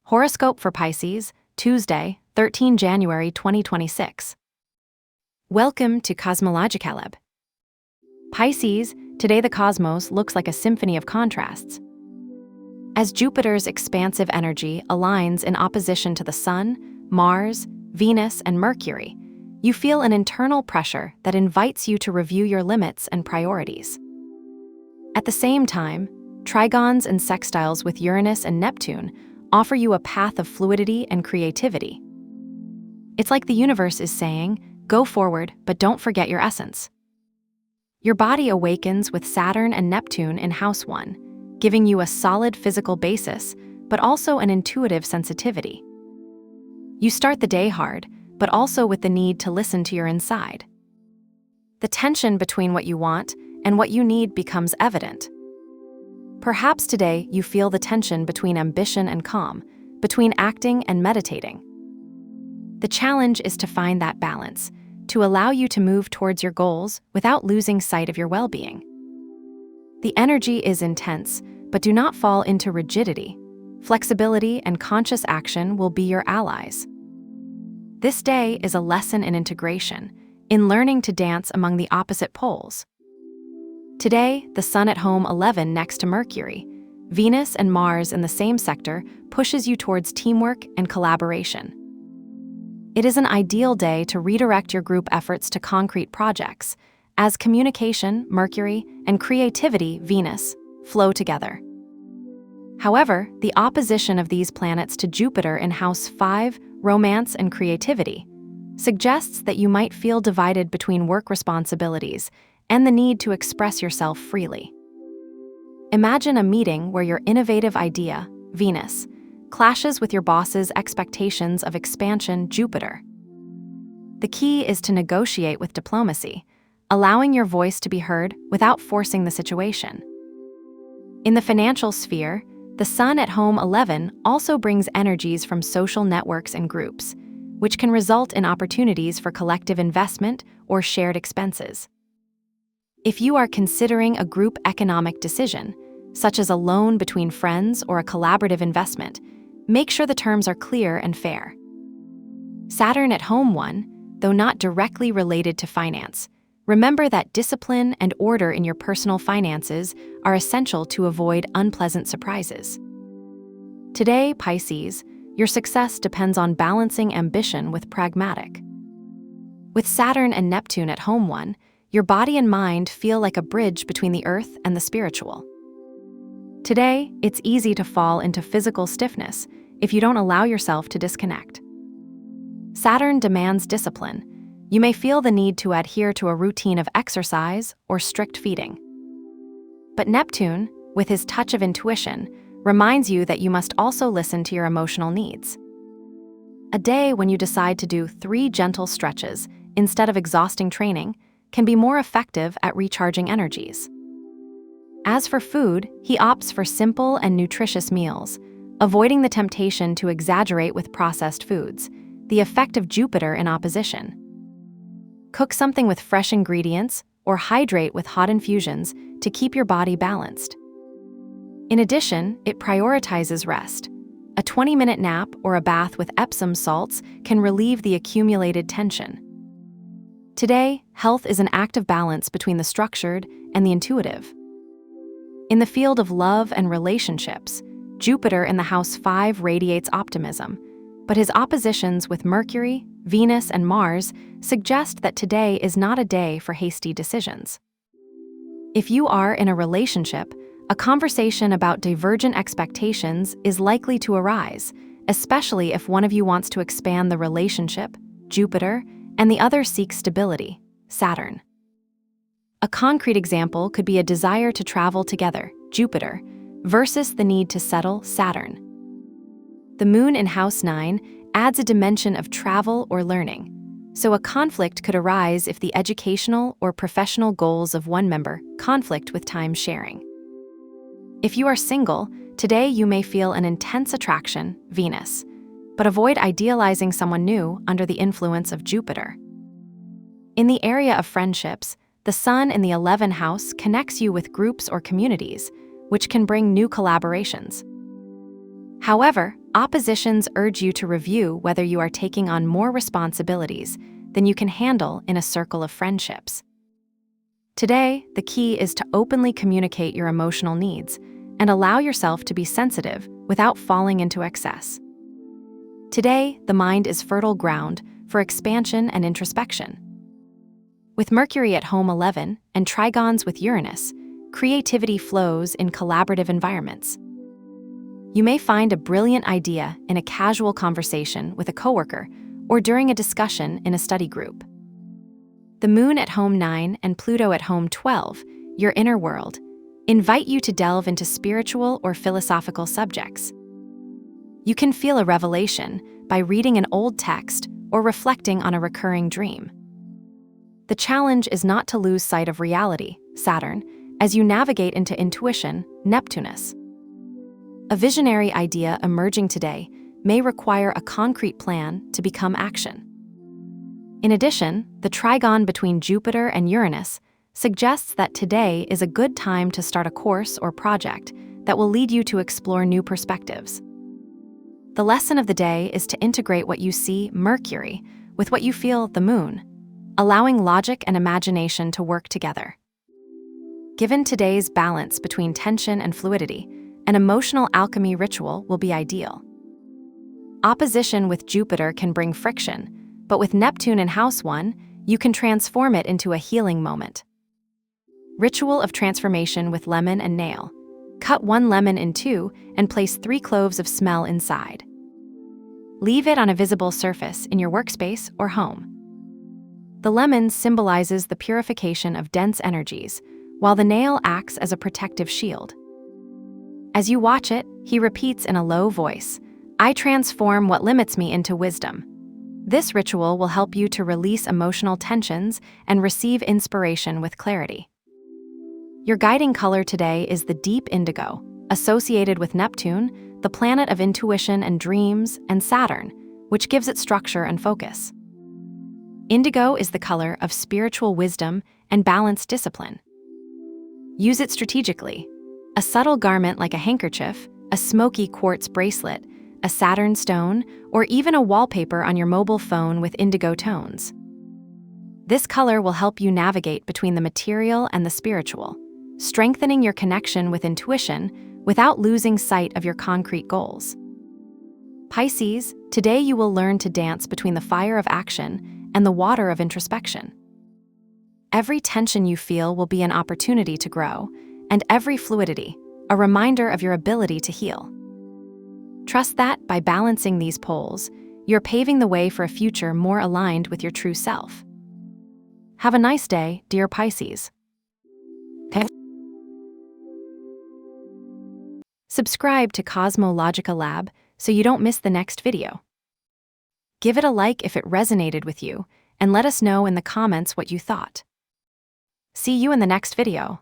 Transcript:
Horoscope for Pisces, Tuesday, 13 January 2026. Welcome to Cosmologicaleb. Pisces, today the cosmos looks like a symphony of contrasts. As Jupiter's expansive energy aligns in opposition to the Sun, Mars, Venus, and Mercury, you feel an internal pressure that invites you to review your limits and priorities. At the same time, trigons and sextiles with Uranus and Neptune offer you a path of fluidity and creativity. It's like the universe is saying, go forward, but don't forget your essence. Your body awakens with Saturn and Neptune in House 1, giving you a solid physical basis, but also an intuitive sensitivity. You start the day hard, but also with the need to listen to your inside. The tension between what you want and what you need becomes evident. Perhaps today you feel the tension between ambition and calm, between acting and meditating. The challenge is to find that balance, to allow you to move towards your goals without losing sight of your well-being. The energy is intense, but do not fall into rigidity. Flexibility and conscious action will be your allies. This day is a lesson in integration, in learning to dance among the opposite poles. Today, the Sun at home 11 next to Mercury, Venus and Mars in the same sector pushes you towards teamwork and collaboration. It is an ideal day to redirect your group efforts to concrete projects, as communication, Mercury, and creativity, Venus, flow together. However, the opposition of these planets to Jupiter in House 5, romance and creativity, suggests that you might feel divided between work responsibilities and the need to express yourself freely. Imagine a meeting where your innovative idea, Venus, clashes with your boss's expectations of expansion, Jupiter. The key is to negotiate with diplomacy, allowing your voice to be heard without forcing the situation. In the financial sphere, the Sun at home 11 also brings energies from social networks and groups, which can result in opportunities for collective investment or shared expenses. If you are considering a group economic decision, such as a loan between friends or a collaborative investment, make sure the terms are clear and fair. Saturn at home 1, though not directly related to finance, remember that discipline and order in your personal finances are essential to avoid unpleasant surprises. Today, Pisces, your success depends on balancing ambition with pragmatic. With Saturn and Neptune at home 1, your body and mind feel like a bridge between the earth and the spiritual. Today, it's easy to fall into physical stiffness if you don't allow yourself to disconnect. Saturn demands discipline. You may feel the need to adhere to a routine of exercise or strict feeding. But Neptune, with his touch of intuition, reminds you that you must also listen to your emotional needs. A day when you decide to do 3 gentle stretches instead of exhausting training can be more effective at recharging energies. As for food, he opts for simple and nutritious meals, avoiding the temptation to exaggerate with processed foods, the effect of Jupiter in opposition. Cook something with fresh ingredients or hydrate with hot infusions to keep your body balanced. In addition, it prioritizes rest. A 20-minute nap or a bath with Epsom salts can relieve the accumulated tension. Today, health is an act of balance between the structured and the intuitive. In the field of love and relationships, Jupiter in the House 5 radiates optimism, but his oppositions with Mercury, Venus, and Mars suggest that today is not a day for hasty decisions. If you are in a relationship, a conversation about divergent expectations is likely to arise, especially if one of you wants to expand the relationship, Jupiter, and the other seeks stability, Saturn. A concrete example could be a desire to travel together, Jupiter, versus the need to settle, Saturn. The moon in House 9 adds a dimension of travel or learning, so a conflict could arise if the educational or professional goals of one member conflict with time sharing. If you are single, today you may feel an intense attraction, Venus, but avoid idealizing someone new under the influence of Jupiter. In the area of friendships, the Sun in the 11th house connects you with groups or communities, which can bring new collaborations. However, Oppositions urge you to review whether you are taking on more responsibilities than you can handle in a circle of friendships. Today, the key is to openly communicate your emotional needs and allow yourself to be sensitive without falling into excess. Today, the mind is fertile ground for expansion and introspection. With Mercury at home 11 and trigons with Uranus, creativity flows in collaborative environments. You may find a brilliant idea in a casual conversation with a coworker or during a discussion in a study group. The Moon at home 9 and Pluto at home 12, your inner world, invite you to delve into spiritual or philosophical subjects. You can feel a revelation by reading an old text or reflecting on a recurring dream. The challenge is not to lose sight of reality, Saturn, as you navigate into intuition, Neptunus. A visionary idea emerging today may require a concrete plan to become action. In addition, the trigon between Jupiter and Uranus suggests that today is a good time to start a course or project that will lead you to explore new perspectives. The lesson of the day is to integrate what you see, Mercury, with what you feel, the Moon, allowing logic and imagination to work together. Given today's balance between tension and fluidity, an emotional alchemy ritual will be ideal. Opposition with Jupiter can bring friction, but with Neptune in House 1, you can transform it into a healing moment. Ritual of transformation with lemon and nail. Cut 1 lemon in 2 and place 3 cloves of smell inside. Leave it on a visible surface in your workspace or home. The lemon symbolizes the purification of dense energies, while the nail acts as a protective shield. As you watch it, he repeats in a low voice, "I transform what limits me into wisdom." This ritual will help you to release emotional tensions and receive inspiration with clarity. Your guiding color today is the deep indigo, associated with Neptune, the planet of intuition and dreams, and Saturn, which gives it structure and focus. Indigo is the color of spiritual wisdom and balanced discipline. Use it strategically. A subtle garment like a handkerchief, a smoky quartz bracelet, a Saturn stone, or even a wallpaper on your mobile phone with indigo tones. This color will help you navigate between the material and the spiritual, strengthening your connection with intuition without losing sight of your concrete goals. Pisces, today you will learn to dance between the fire of action and the water of introspection. Every tension you feel will be an opportunity to grow, and every fluidity, a reminder of your ability to heal. Trust that by balancing these poles, you're paving the way for a future more aligned with your true self. Have a nice day, dear Pisces. Subscribe to Cosmologica Lab so you don't miss the next video. Give it a like if it resonated with you, and let us know in the comments what you thought. See you in the next video.